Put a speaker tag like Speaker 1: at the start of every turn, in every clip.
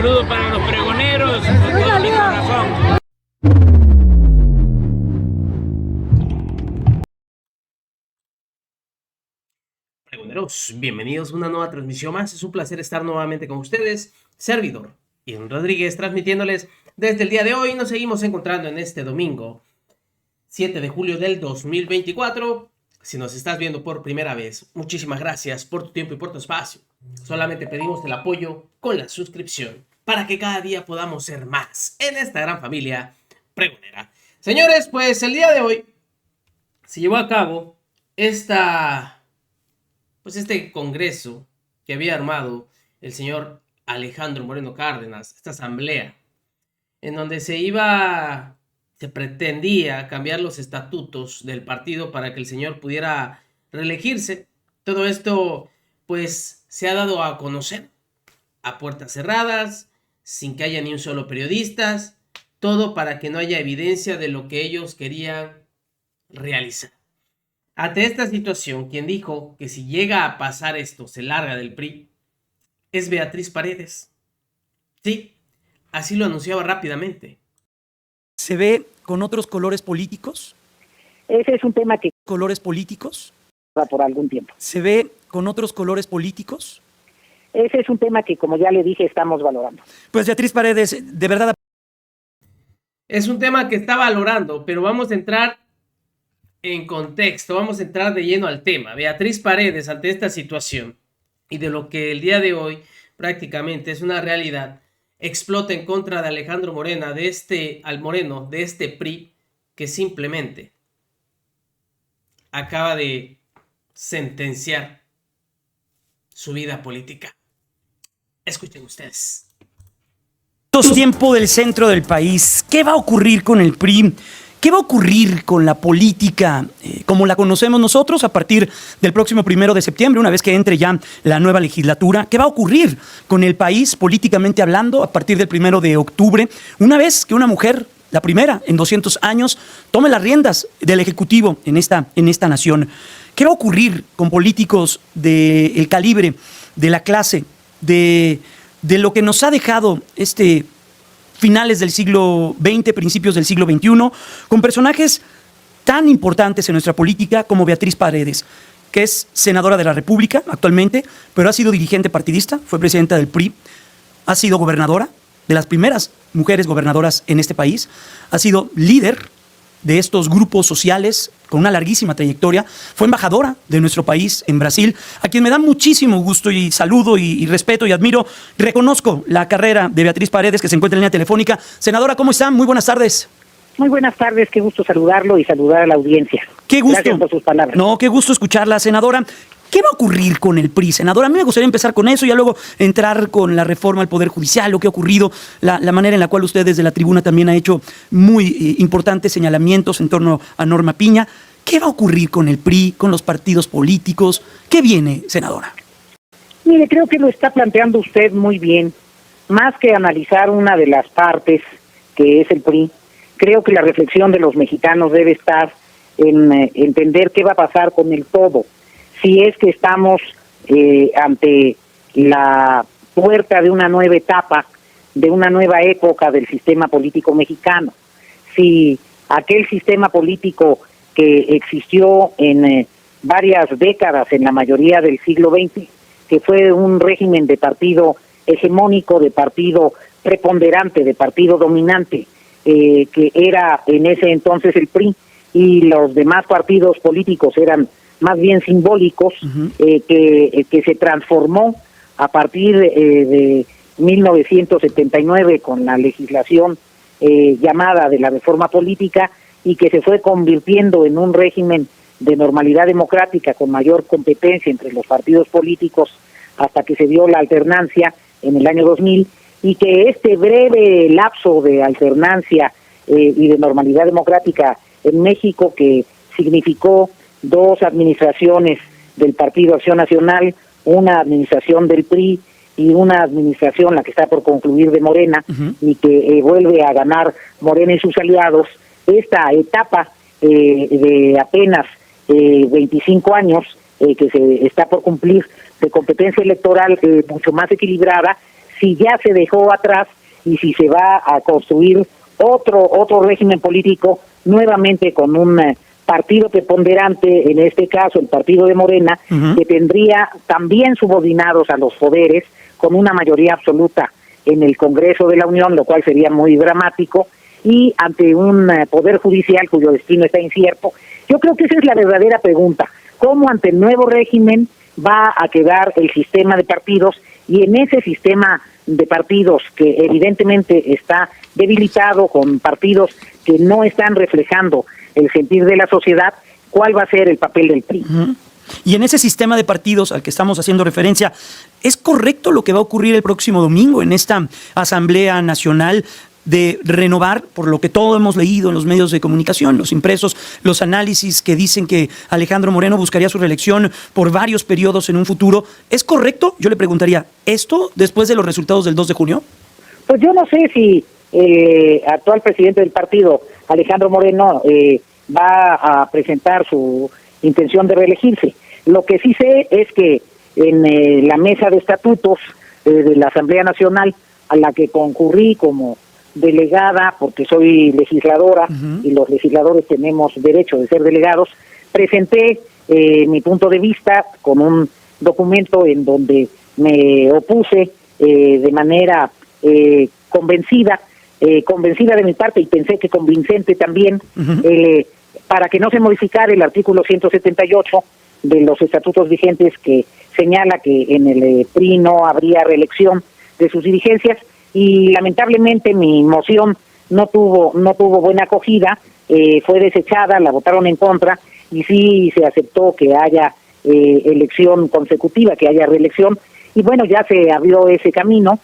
Speaker 1: saludo para los pregoneros, con todo mi corazón.
Speaker 2: Pregoneros, bienvenidos a una nueva transmisión más. Es un placer estar nuevamente con ustedes. Servidor Ian Rodríguez, transmitiéndoles desde el día de hoy. Nos seguimos encontrando en este domingo, 7 de julio del 2024. Si nos estás viendo por primera vez, muchísimas gracias por tu tiempo y por tu espacio. Solamente pedimos el apoyo con la suscripción para que cada día podamos ser más en esta gran familia pregonera. Señores, pues el día de hoy se llevó a cabo este congreso que había armado el señor Alejandro Moreno Cárdenas, esta asamblea, en donde se pretendía cambiar los estatutos del partido para que el señor pudiera reelegirse. Todo esto, pues, se ha dado a conocer a puertas cerradas, sin que haya ni un solo periodista, todo para que no haya evidencia de lo que ellos querían realizar. Ante esta situación, quien dijo que si llega a pasar esto, se larga del PRI, es Beatriz Paredes. Sí, así lo anunciaba rápidamente.
Speaker 3: ¿Se ve con otros colores políticos?
Speaker 4: Ese es un tema que
Speaker 3: ¿Colores políticos?
Speaker 4: va por algún tiempo.
Speaker 3: ¿Se ve con otros colores políticos?
Speaker 4: Ese es un tema que, como ya le dije, estamos valorando.
Speaker 3: Pues Beatriz Paredes, de verdad...
Speaker 2: Es un tema que está valorando, pero vamos a entrar en contexto, vamos a entrar de lleno al tema. Beatriz Paredes, ante esta situación y de lo que el día de hoy prácticamente es una realidad, explota en contra de Alejandro Moreno, de este PRI, que simplemente acaba de sentenciar su vida política. Escuchen ustedes.
Speaker 3: Tiempo del centro del país. ¿Qué va a ocurrir con el PRI? ¿Qué va a ocurrir con la política como la conocemos nosotros a partir del próximo 1 de septiembre, una vez que entre ya la nueva legislatura? ¿Qué va a ocurrir con el país políticamente hablando a partir del 1 de octubre, una vez que una mujer, la primera en 200 años, tome las riendas del Ejecutivo en esta nación? ¿Qué va a ocurrir con políticos del calibre, de la clase, de lo que nos ha dejado finales del siglo XX, principios del siglo XXI, con personajes tan importantes en nuestra política como Beatriz Paredes, que es senadora de la República actualmente, pero ha sido dirigente partidista, fue presidenta del PRI, ha sido gobernadora, de las primeras mujeres gobernadoras en este país, ha sido líder de estos grupos sociales con una larguísima trayectoria, fue embajadora de nuestro país en Brasil, a quien me da muchísimo gusto y saludo y respeto y admiro. Reconozco la carrera de Beatriz Paredes, que se encuentra en línea telefónica. Senadora, ¿cómo está? Muy buenas tardes.
Speaker 4: Muy buenas tardes, qué gusto saludarlo y saludar a la audiencia.
Speaker 3: Qué gusto.
Speaker 4: Gracias por sus palabras.
Speaker 3: No, qué gusto escucharla, senadora. ¿Qué va a ocurrir con el PRI, senadora? A mí me gustaría empezar con eso y ya luego entrar con la reforma al Poder Judicial, lo que ha ocurrido, la manera en la cual usted desde la tribuna también ha hecho muy importantes señalamientos en torno a Norma Piña. ¿Qué va a ocurrir con el PRI, con los partidos políticos? ¿Qué viene, senadora?
Speaker 4: Mire, creo que lo está planteando usted muy bien. Más que analizar una de las partes, que es el PRI, creo que la reflexión de los mexicanos debe estar en entender qué va a pasar con el todo. Si es que estamos ante la puerta de una nueva etapa, de una nueva época del sistema político mexicano. Si aquel sistema político que existió en varias décadas, en la mayoría del siglo XX, que fue un régimen de partido hegemónico, de partido preponderante, de partido dominante, que era en ese entonces el PRI, y los demás partidos políticos eran más bien simbólicos, que se transformó a partir de 1979 con la legislación llamada de la reforma política, y que se fue convirtiendo en un régimen de normalidad democrática con mayor competencia entre los partidos políticos hasta que se dio la alternancia en el año 2000, y que este breve lapso de alternancia y de normalidad democrática en México, que significó 2 administraciones del Partido Acción Nacional, una administración del PRI y una administración, la que está por concluir, de Morena, y que vuelve a ganar Morena y sus aliados, esta etapa de apenas 25 años que se está por cumplir de competencia electoral mucho más equilibrada, si ya se dejó atrás y si se va a construir otro régimen político nuevamente con un partido preponderante, en este caso el partido de Morena, que tendría también subordinados a los poderes con una mayoría absoluta en el Congreso de la Unión, lo cual sería muy dramático, y ante un poder judicial cuyo destino está incierto. Yo creo que esa es la verdadera pregunta: ¿cómo ante el nuevo régimen va a quedar el sistema de partidos? Y en ese sistema de partidos que evidentemente está debilitado, con partidos que no están reflejando el sentir de la sociedad, ¿cuál va a ser el papel del PRI?
Speaker 3: Y en ese sistema de partidos al que estamos haciendo referencia, ¿es correcto lo que va a ocurrir el próximo domingo en esta Asamblea Nacional de renovar, por lo que todos hemos leído en los medios de comunicación, los impresos, los análisis que dicen que Alejandro Moreno buscaría su reelección por varios periodos en un futuro? ¿Es correcto? Yo le preguntaría, ¿esto después de los resultados del 2 de junio?
Speaker 4: Pues yo no sé si el actual presidente del partido, Alejandro Moreno, va a presentar su intención de reelegirse. Lo que sí sé es que en la mesa de estatutos de la Asamblea Nacional, a la que concurrí como delegada, porque soy legisladora y los legisladores tenemos derecho de ser delegados, presenté mi punto de vista con un documento en donde me opuse de manera convencida de mi parte, y pensé que convincente también, para que no se modificara el artículo 178 de los estatutos vigentes, que señala que en el PRI no habría reelección de sus dirigencias. Y lamentablemente mi moción no tuvo buena acogida, fue desechada, la votaron en contra, y sí se aceptó que haya elección consecutiva, que haya reelección, y bueno, ya se abrió ese camino.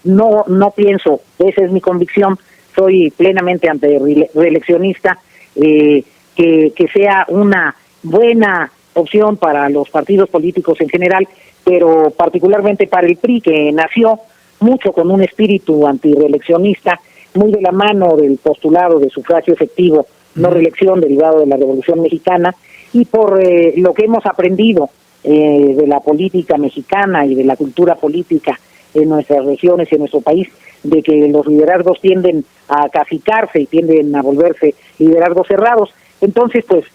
Speaker 4: No pienso, esa es mi convicción, soy plenamente anti-reeleccionista, que sea una buena opción para los partidos políticos en general, pero particularmente para el PRI, que nació mucho con un espíritu antireeleccionista, muy de la mano del postulado de sufragio efectivo, no reelección, derivado de la Revolución Mexicana, y por lo que hemos aprendido de la política mexicana y de la cultura política en nuestras regiones y en nuestro país, de que los liderazgos tienden a cacicarse y tienden a volverse liderazgos cerrados. Entonces, pues,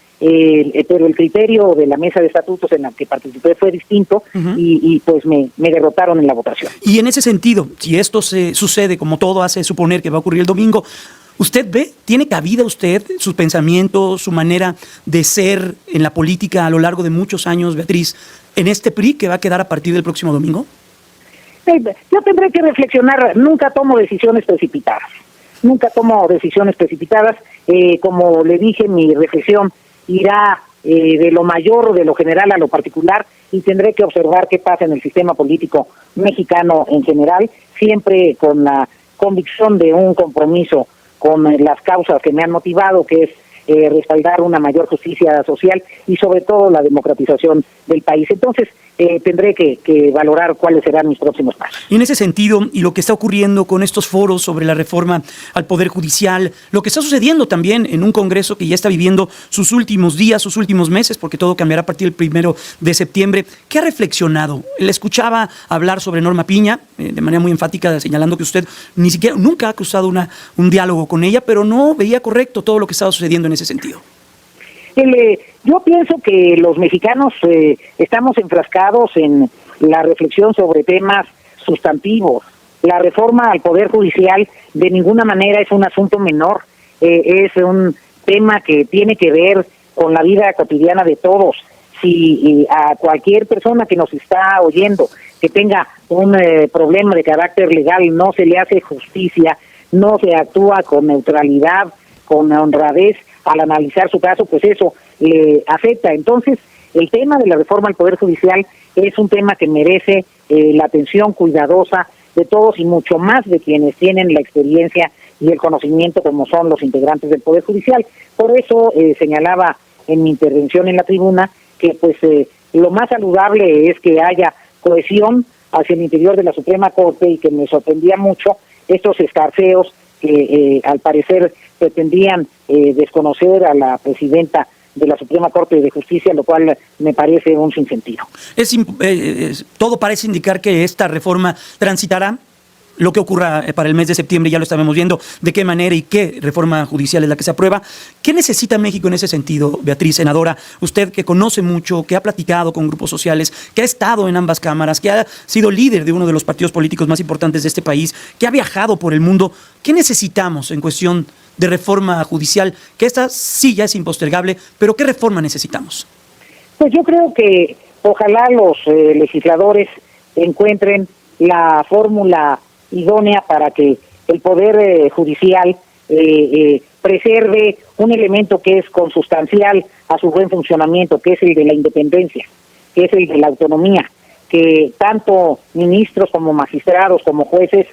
Speaker 4: pero el criterio de la mesa de estatutos en la que participé fue distinto, y pues me derrotaron en la votación.
Speaker 3: Y en ese sentido, si esto se sucede como todo hace suponer que va a ocurrir el domingo, ¿usted tiene cabida usted, sus pensamientos, su manera de ser en la política a lo largo de muchos años, Beatriz, en este PRI que va a quedar a partir del próximo domingo?
Speaker 4: Yo tendré que reflexionar. Nunca tomo decisiones precipitadas. Como le dije, mi reflexión irá de lo mayor, de lo general a lo particular, y tendré que observar qué pasa en el sistema político mexicano en general, siempre con la convicción de un compromiso con las causas que me han motivado, que es respaldar una mayor justicia social y sobre todo la democratización del país. Entonces, tendré que valorar cuáles serán mis próximos pasos.
Speaker 3: Y en ese sentido, y lo que está ocurriendo con estos foros sobre la reforma al Poder Judicial, lo que está sucediendo también en un Congreso que ya está viviendo sus últimos días, sus últimos meses, porque todo cambiará a partir del 1 de septiembre, ¿qué ha reflexionado? Le escuchaba hablar sobre Norma Piña, de manera muy enfática, señalando que usted nunca ha cruzado un diálogo con ella, pero no veía correcto todo lo que estaba sucediendo en ese sentido.
Speaker 4: Yo pienso que los mexicanos estamos enfrascados en la reflexión sobre temas sustantivos. La reforma al Poder Judicial de ninguna manera es un asunto menor, es un tema que tiene que ver con la vida cotidiana de todos. Si a cualquier persona que nos está oyendo, que tenga un problema de carácter legal, no se le hace justicia, no se actúa con neutralidad, con honradez al analizar su caso, pues eso le afecta. Entonces, el tema de la reforma al Poder Judicial es un tema que merece la atención cuidadosa de todos, y mucho más de quienes tienen la experiencia y el conocimiento como son los integrantes del Poder Judicial. Por eso señalaba en mi intervención en la tribuna que pues lo más saludable es que haya cohesión hacia el interior de la Suprema Corte, y que me sorprendía mucho estos escarceos que al parecer pretendían desconocer a la presidenta de la Suprema Corte de Justicia, lo cual me parece un sinsentido.
Speaker 3: Todo parece indicar que esta reforma transitará. Lo que ocurra para el mes de septiembre ya lo estaremos viendo, de qué manera y qué reforma judicial es la que se aprueba. ¿Qué necesita México en ese sentido, Beatriz, senadora? Usted que conoce mucho, que ha platicado con grupos sociales, que ha estado en ambas cámaras, que ha sido líder de uno de los partidos políticos más importantes de este país, que ha viajado por el mundo. ¿Qué necesitamos en cuestión de reforma judicial? Que esta sí ya es impostergable, pero ¿qué reforma necesitamos?
Speaker 4: Pues yo creo que ojalá los legisladores encuentren la fórmula idónea para que el Poder Judicial preserve un elemento que es consustancial a su buen funcionamiento, que es el de la independencia, que es el de la autonomía, que tanto ministros como magistrados como jueces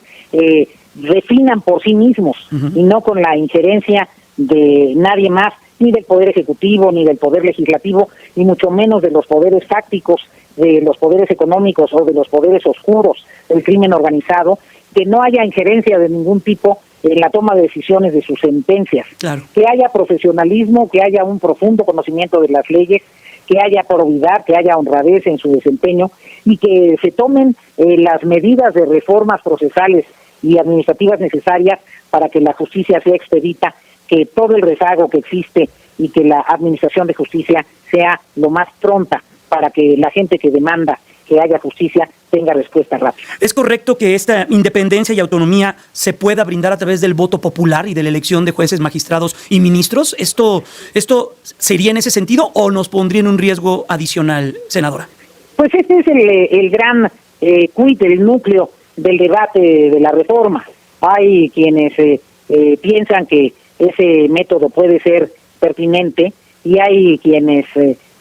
Speaker 4: definan por sí mismos y no con la injerencia de nadie más, ni del Poder Ejecutivo, ni del Poder Legislativo, ni mucho menos de los poderes fácticos, de los poderes económicos o de los poderes oscuros del crimen organizado, que no haya injerencia de ningún tipo en la toma de decisiones de sus sentencias,
Speaker 3: Claro.
Speaker 4: que haya profesionalismo, que haya un profundo conocimiento de las leyes, que haya probidad, que haya honradez en su desempeño y que se tomen las medidas de reformas procesales y administrativas necesarias para que la justicia sea expedita, que todo el rezago que existe y que la administración de justicia sea lo más pronta para que la gente que demanda que haya justicia tenga respuesta rápida.
Speaker 3: ¿Es correcto que esta independencia y autonomía se pueda brindar a través del voto popular y de la elección de jueces, magistrados y ministros? ¿Esto sería en ese sentido o nos pondría en un riesgo adicional, senadora?
Speaker 4: Pues este es el gran quid, el núcleo del debate de la reforma. Hay quienes piensan que ese método puede ser pertinente y hay quienes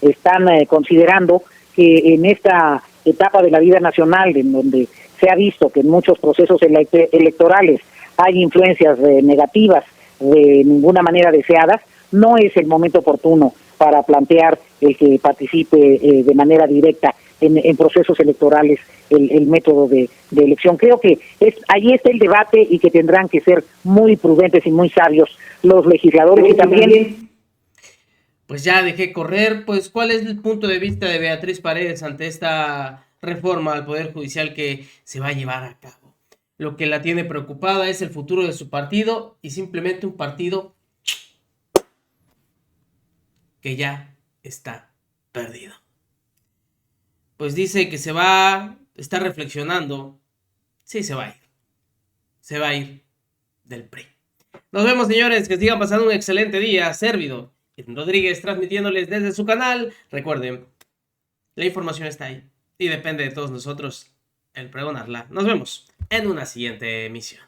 Speaker 4: están considerando que en esta etapa de la vida nacional, en donde se ha visto que en muchos procesos electorales hay influencias negativas de ninguna manera deseadas, no es el momento oportuno para plantear el que participe de manera directa en procesos electorales el método de elección. Creo que ahí está el debate y que tendrán que ser muy prudentes y muy sabios los legisladores y también...
Speaker 2: Pues ya dejé correr. Pues, ¿cuál es el punto de vista de Beatriz Paredes ante esta reforma al Poder Judicial que se va a llevar a cabo? Lo que la tiene preocupada es el futuro de su partido y simplemente un partido que ya está perdido. Pues dice que está reflexionando. Sí, se va a ir. Se va a ir del PRI. Nos vemos, señores, que sigan pasando un excelente día. Servido Rodríguez transmitiéndoles desde su canal. Recuerden, la información está ahí y depende de todos nosotros el pregonarla. Nos vemos en una siguiente emisión.